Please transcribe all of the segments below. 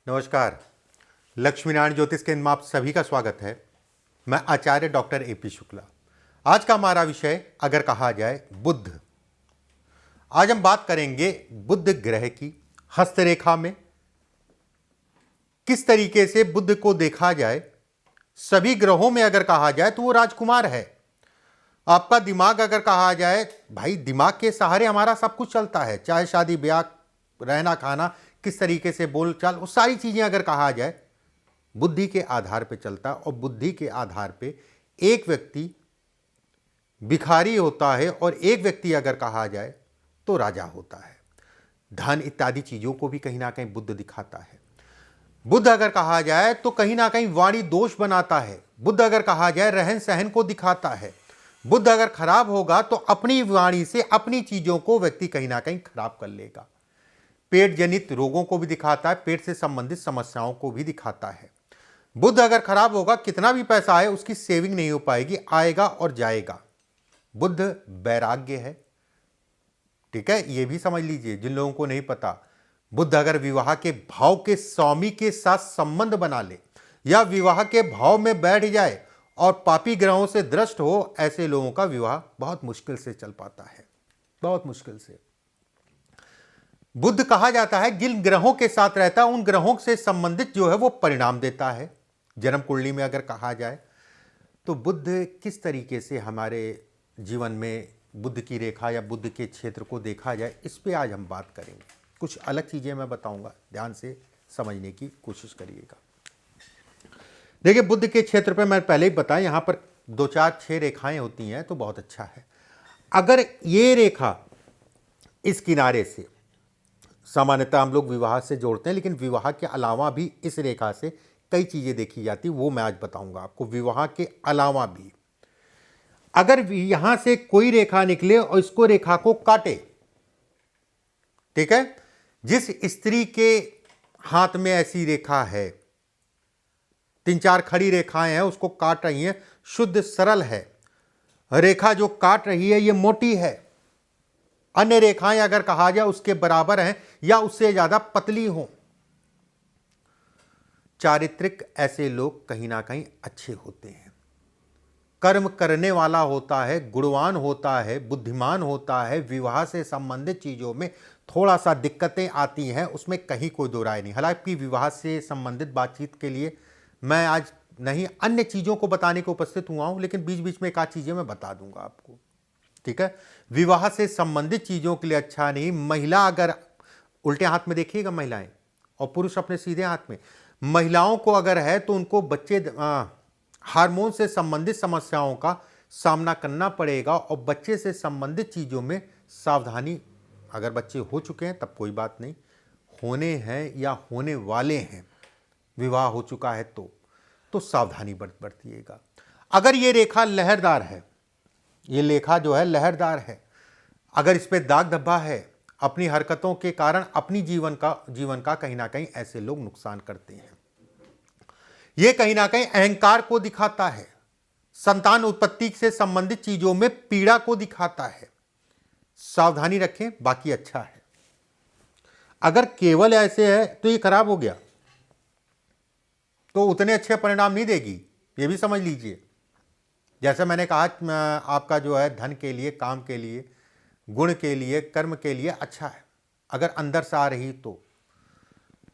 नमस्कार। लक्ष्मीनारायण ज्योतिष केंद्र में आप सभी का स्वागत है। मैं आचार्य डॉक्टर ए.पी. शुक्ला। आज का हमारा विषय अगर कहा जाए बुध। आज हम बात करेंगे बुध ग्रह की हस्तरेखा में किस तरीके से बुध को देखा जाए। सभी ग्रहों में अगर कहा जाए तो वो राजकुमार है। आपका दिमाग अगर कहा जाए, भाई दिमाग के सहारे हमारा सब कुछ चलता है, चाहे शादी ब्याह, रहना खाना, किस तरीके से बोलचाल, वो सारी चीजें अगर कहा जाए बुद्धि के आधार पे चलता है। और बुद्धि के आधार पे एक व्यक्ति भिखारी होता है और एक व्यक्ति अगर कहा जाए तो राजा होता है। धन इत्यादि चीजों को भी कहीं ना कहीं बुध दिखाता है। बुध अगर कहा जाए तो कहीं ना कहीं वाणी दोष बनाता है। बुध अगर कहा जाए रहन सहन को दिखाता है। बुध अगर खराब होगा तो अपनी वाणी से अपनी चीजों को व्यक्ति कहीं ना कहीं खराब कर लेगा। पेट जनित रोगों को भी दिखाता है, पेट से संबंधित समस्याओं को भी दिखाता है। बुध अगर खराब होगा, कितना भी पैसा आए उसकी सेविंग नहीं हो पाएगी, आएगा और जाएगा। बुध वैराग्य है, ठीक है, यह भी समझ लीजिए जिन लोगों को नहीं पता। बुध अगर विवाह के भाव के स्वामी के साथ संबंध बना ले या विवाह के भाव में बैठ जाए और पापी ग्रहों से दृष्ट हो, ऐसे लोगों का विवाह बहुत मुश्किल से चल पाता है, बहुत मुश्किल से। बुध कहा जाता है जिन ग्रहों के साथ रहता है उन ग्रहों से संबंधित जो है वो परिणाम देता है। जन्म कुंडली में अगर कहा जाए तो बुध किस तरीके से हमारे जीवन में बुध की रेखा या बुध के क्षेत्र को देखा जाए, इस पे आज हम बात करेंगे। कुछ अलग चीजें मैं बताऊंगा, ध्यान से समझने की कोशिश करिएगा। देखिए, बुध के क्षेत्र पे मैं पहले ही बताया, यहां पर 2 4 6 रेखाएं होती हैं तो बहुत अच्छा है। अगर ये रेखा इस किनारे से, सामान्यतः हम लोग विवाह से जोड़ते हैं, लेकिन विवाह के अलावा भी इस रेखा से कई चीजें देखी जाती, वो मैं आज बताऊंगा आपको। विवाह के अलावा भी अगर यहां से कोई रेखा निकले और इसको रेखा को काटे, ठीक है, जिस स्त्री के हाथ में ऐसी रेखा है, 3 4 खड़ी रेखाएं हैं, उसको काट रही हैं, शुद्ध सरल है, रेखा जो काट रही है ये मोटी है, अन्य रेखाएं अगर कहा जाए उसके बराबर हैं या उससे ज्यादा पतली हो, चारित्रिक ऐसे लोग कहीं ना कहीं अच्छे होते हैं। कर्म करने वाला होता है, गुणवान होता है, बुद्धिमान होता है। विवाह से संबंधित चीजों में थोड़ा सा दिक्कतें आती हैं, उसमें कहीं कोई दो राय नहीं। हालांकि विवाह से संबंधित बातचीत के लिए मैं आज नहीं अन्य चीजों को बताने को उपस्थित हुआ हूं, लेकिन बीच बीच में एक आध चीजें मैं बता दूंगा आपको, ठीक है। विवाह से संबंधित चीजों के लिए अच्छा नहीं। महिला अगर उल्टे हाथ में देखिएगा महिलाएं और पुरुष अपने सीधे हाथ में, महिलाओं को अगर है तो उनको बच्चे हार्मोन से संबंधित समस्याओं का सामना करना पड़ेगा और बच्चे से संबंधित चीजों में सावधानी। अगर बच्चे हो चुके हैं तब कोई बात नहीं, होने हैं या होने वाले हैं, विवाह हो चुका है तो सावधानी बरतिएगा। अगर ये रेखा लहरदार है, ये रेखा जो है लहरदार है, अगर इस पे दाग धब्बा है, अपनी हरकतों के कारण अपनी जीवन का कहीं ना कहीं ऐसे लोग नुकसान करते हैं। ये कहीं ना कहीं अहंकार को दिखाता है, संतान उत्पत्ति से संबंधित चीजों में पीड़ा को दिखाता है। सावधानी रखें, बाकी अच्छा है। अगर केवल ऐसे है तो ये खराब हो गया तो उतने अच्छे परिणाम नहीं देगी, ये भी समझ लीजिए। जैसे मैंने कहा, आपका जो है धन के लिए, काम के लिए, गुण के लिए, कर्म के लिए अच्छा है अगर अंदर से आ रही तो।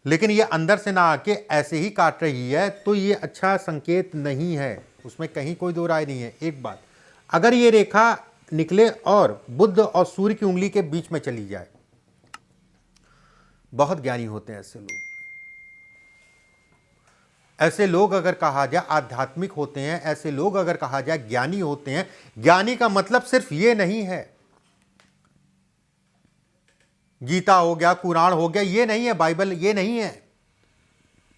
लेकिन ये अंदर से ना आके ऐसे ही काट रही है तो ये अच्छा संकेत नहीं है, उसमें कहीं कोई दो राय नहीं है। एक बात, अगर ये रेखा निकले और बुध और सूर्य की उंगली के बीच में चली जाए, बहुत ज्ञानी होते हैं ऐसे लोग। ऐसे लोग अगर कहा जाए आध्यात्मिक होते हैं, ऐसे लोग अगर कहा जाए ज्ञानी होते हैं। ज्ञानी का मतलब सिर्फ ये नहीं है गीता हो गया, कुरान हो गया, ये नहीं है, बाइबल ये नहीं है।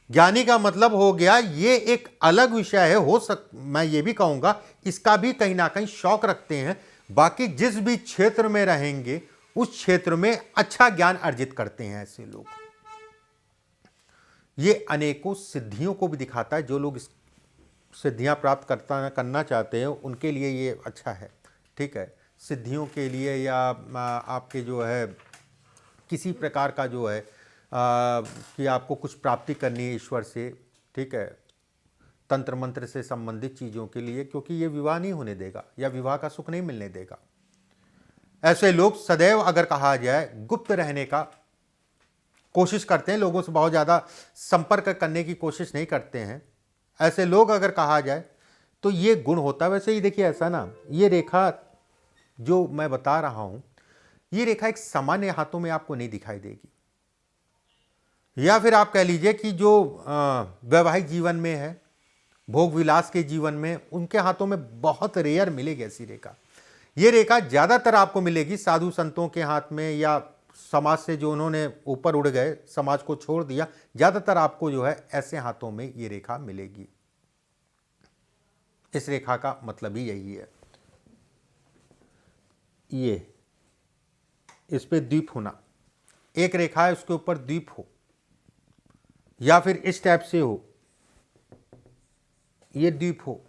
ज्ञानी का मतलब हो गया ये एक अलग विषय है। मैं ये भी कहूंगा इसका भी कहीं ना कहीं शौक रखते हैं। बाकी जिस भी क्षेत्र में रहेंगे उस क्षेत्र में अच्छा ज्ञान अर्जित करते हैं ऐसे लोग। ये अनेकों सिद्धियों को भी दिखाता है। जो लोग सिद्धियां प्राप्त करना चाहते हैं उनके लिए ये अच्छा है, ठीक है। सिद्धियों के लिए या आपके जो है किसी प्रकार का जो है कि आपको कुछ प्राप्ति करनी है ईश्वर से, ठीक है, तंत्र मंत्र से संबंधित चीज़ों के लिए, क्योंकि ये विवाह नहीं होने देगा या विवाह का सुख नहीं मिलने देगा। ऐसे लोग सदैव अगर कहा जाए गुप्त रहने का कोशिश करते हैं, लोगों से बहुत ज़्यादा संपर्क करने की कोशिश नहीं करते हैं। ऐसे लोग अगर कहा जाए तो ये गुण होता है। वैसे ही देखिए ऐसा ना, ये रेखा जो मैं बता रहा हूं, ये रेखा एक सामान्य हाथों में आपको नहीं दिखाई देगी, या फिर आप कह लीजिए कि जो वैवाहिक जीवन में है, भोग विलास के जीवन में, उनके हाथों में बहुत रेयर मिलेगी ऐसी रेखा। ये रेखा ज़्यादातर आपको मिलेगी साधु संतों के हाथ में, या समाज से जो उन्होंने ऊपर उड़ गए, समाज को छोड़ दिया, ज़्यादातर आपको जो है ऐसे हाथों में ये रेखा मिलेगी। इस रेखा का मतलब ही यही है, ये इस पे द्वीप होना, एक रेखा है उसके ऊपर द्वीप हो, या फिर इस टाइप से हो, ये द्वीप हो।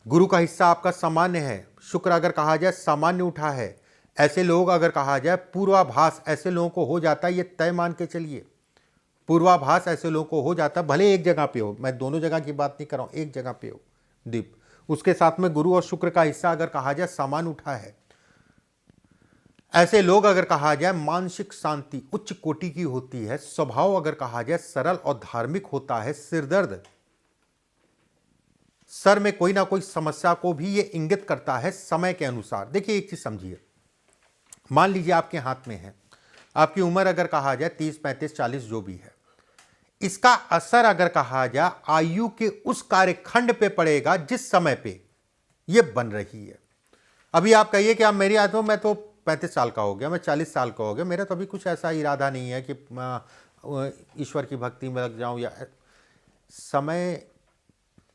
गुरु का हिस्सा आपका सामान्य है, शुक्र अगर कहा जाए सामान्य उठा है। ऐसे लोग अगर कहा जाए पूर्वाभास ऐसे लोगों को हो जाता है, ये तय मान के चलिए, पूर्वाभास ऐसे लोगों को हो जाता है, भले एक जगह पे हो, मैं दोनों जगह की बात नहीं कर रहा हूं, एक जगह पे हो द्वीप, उसके साथ में गुरु और शुक्र का हिस्सा अगर कहा जाए सामान्य उठा है। ऐसे लोग अगर कहा जाए मानसिक शांति उच्च कोटि की होती है, स्वभाव अगर कहा जाए सरल और धार्मिक होता है। सिरदर्द, सर में कोई ना कोई समस्या को भी ये इंगित करता है समय के अनुसार। देखिए एक चीज समझिए, मान लीजिए आपके हाथ में है, आपकी उम्र अगर कहा जाए 30, 35, 40 जो भी है, इसका असर अगर कहा जाए आयु के उस कार्यखंड पे पड़ेगा जिस समय पे ये बन रही है। अभी आप कहिए कि आप मेरी आदत में, मैं तो 35 साल का हो गया, मैं 40 साल का हो गया, मेरा तो अभी कुछ ऐसा इरादा नहीं है कि ईश्वर की भक्ति में लग जाऊं, या समय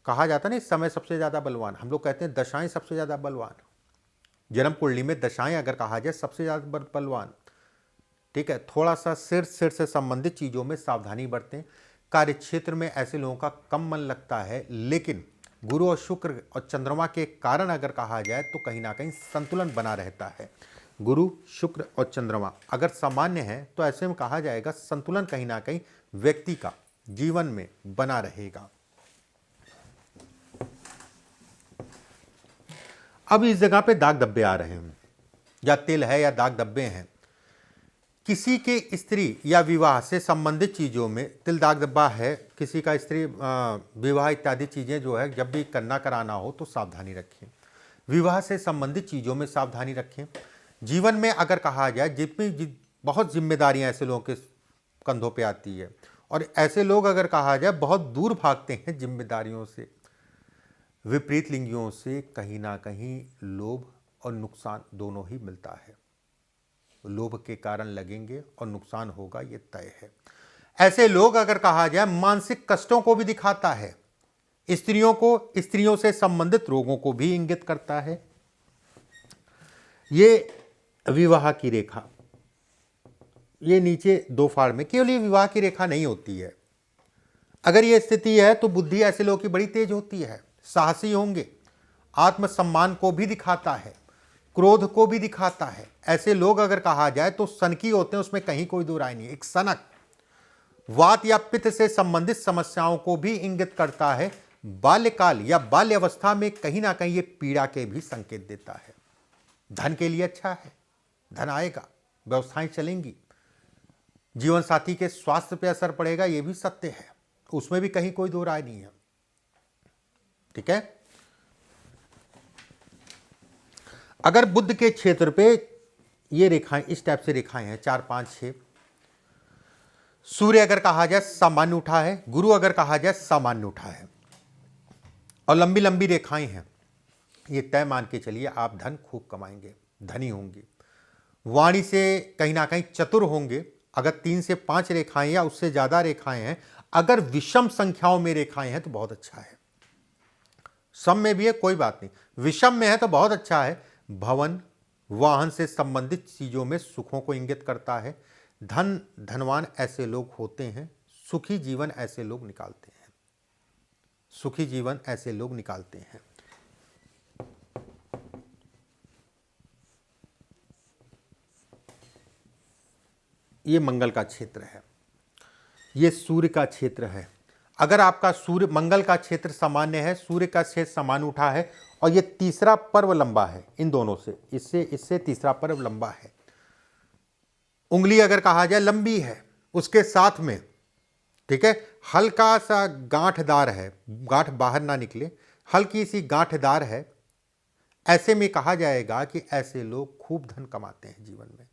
कहा जाता नहीं, समय सबसे ज़्यादा बलवान, हम लोग कहते हैं दशाएं सबसे ज़्यादा बलवान, जन्म कुंडली में दशाएं अगर कहा जाए सबसे ज़्यादा बलवान, ठीक है। थोड़ा सा सिर से संबंधित चीज़ों में सावधानी बरतें। कार्य क्षेत्र में ऐसे लोगों का कम मन लगता है, लेकिन गुरु और शुक्र और चंद्रमा के कारण अगर कहा जाए तो कहीं ना कहीं संतुलन बना रहता है। गुरु, शुक्र और चंद्रमा अगर सामान्य है तो ऐसे में कहा जाएगा संतुलन कहीं ना कहीं व्यक्ति का जीवन में बना रहेगा। अब इस जगह पे दाग धब्बे आ रहे हैं, या तिल है या दाग धब्बे हैं, किसी के स्त्री या विवाह से संबंधित चीज़ों में तिल दाग धब्बा है, किसी का स्त्री विवाह इत्यादि चीज़ें जो है जब भी करना कराना हो तो सावधानी रखें। विवाह से संबंधित चीज़ों में सावधानी रखें। जीवन में अगर कहा जाए जितनी बहुत जिम्मेदारियां ऐसे लोगों के कंधों पे आती है, और ऐसे लोग अगर कहा जाए बहुत दूर भागते हैं जिम्मेदारियों से, विपरीत लिंगियों से कहीं ना कहीं लोभ और नुकसान दोनों ही मिलता है। लोभ के कारण लगेंगे और नुकसान होगा, ये तय है। ऐसे लोग अगर कहा जाए मानसिक कष्टों को भी दिखाता है, स्त्रियों से संबंधित रोगों को भी इंगित करता है। ये विवाह की रेखा, ये नीचे दो फाड़ में केवल ये विवाह की रेखा नहीं होती है। अगर ये स्थिति है तो बुद्धि ऐसे लोगों की बड़ी तेज होती है, साहसी होंगे, आत्मसम्मान को भी दिखाता है, क्रोध को भी दिखाता है। ऐसे लोग अगर कहा जाए तो सनकी होते हैं, उसमें कहीं कोई दो राय नहीं। एक सनक वात या पित्त से संबंधित समस्याओं को भी इंगित करता है। बाल्यकाल या बाल्यावस्था में कहीं ना कहीं ये पीड़ा के भी संकेत देता है। धन के लिए अच्छा है, धन आएगा, व्यवस्थाएं चलेंगी। जीवन साथी के स्वास्थ्य पे असर पड़ेगा, ये भी सत्य है, उसमें भी कहीं कोई दो राय नहीं है, ठीक है। अगर बुद्ध के क्षेत्र पे ये रेखाएं इस टाइप से रेखाएं हैं 4, 5, 6, सूर्य अगर कहा जाए सामान्य उठा है, गुरु अगर कहा जाए सामान्य उठा है, और लंबी लंबी रेखाएं हैं, ये तय मान के चलिए आप धन खूब कमाएंगे, धनी होंगे। वाणी से कहीं ना कहीं चतुर होंगे। अगर 3 से 5 रेखाएं या उससे ज्यादा रेखाएं हैं, अगर विषम संख्याओं में रेखाएं हैं तो बहुत अच्छा है। सम में भी है कोई बात नहीं, विषम में है तो बहुत अच्छा है। भवन, वाहन से संबंधित चीजों में सुखों को इंगित करता है। धनवान ऐसे लोग होते हैं, सुखी जीवन ऐसे लोग निकालते हैं, सुखी जीवन ऐसे लोग निकालते हैं। ये मंगल का क्षेत्र है, ये सूर्य का क्षेत्र है। अगर आपका सूर्य मंगल का क्षेत्र सामान्य है, सूर्य का क्षेत्र समान उठा है, और ये तीसरा पर्व लंबा है इन दोनों से, इससे तीसरा पर्व लंबा है। उंगली अगर कहा जाए लंबी है, उसके साथ में, ठीक है, हल्का सा गांठदार है, गांठ बाहर ना निकले, हल्की सी गांठदार है। ऐसे में कहा जाएगा कि ऐसे लोग खूब धन कमाते हैं जीवन में।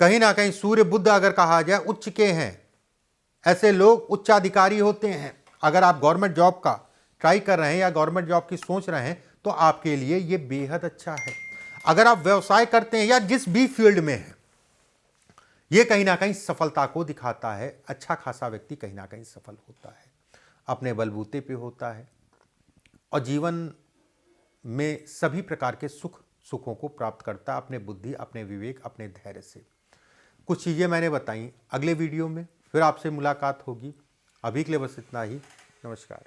कहीं ना कहीं सूर्य बुध अगर कहा जाए उच्च के हैं, ऐसे लोग उच्चाधिकारी होते हैं। अगर आप गवर्नमेंट जॉब का ट्राई कर रहे हैं या गवर्नमेंट जॉब की सोच रहे हैं तो आपके लिए ये बेहद अच्छा है। अगर आप व्यवसाय करते हैं या जिस भी फील्ड में है, ये कहीं ना कहीं सफलता को दिखाता है। अच्छा खासा व्यक्ति कहीं ना कहीं सफल होता है, अपने बलबूते पे होता है, और जीवन में सभी प्रकार के सुखों को प्राप्त करता है अपने बुद्धि, अपने विवेक, अपने धैर्य से। कुछ चीज़ें मैंने बताई। अगले वीडियो में फिर आपसे मुलाकात होगी। अभी के लिए बस इतना ही। नमस्कार।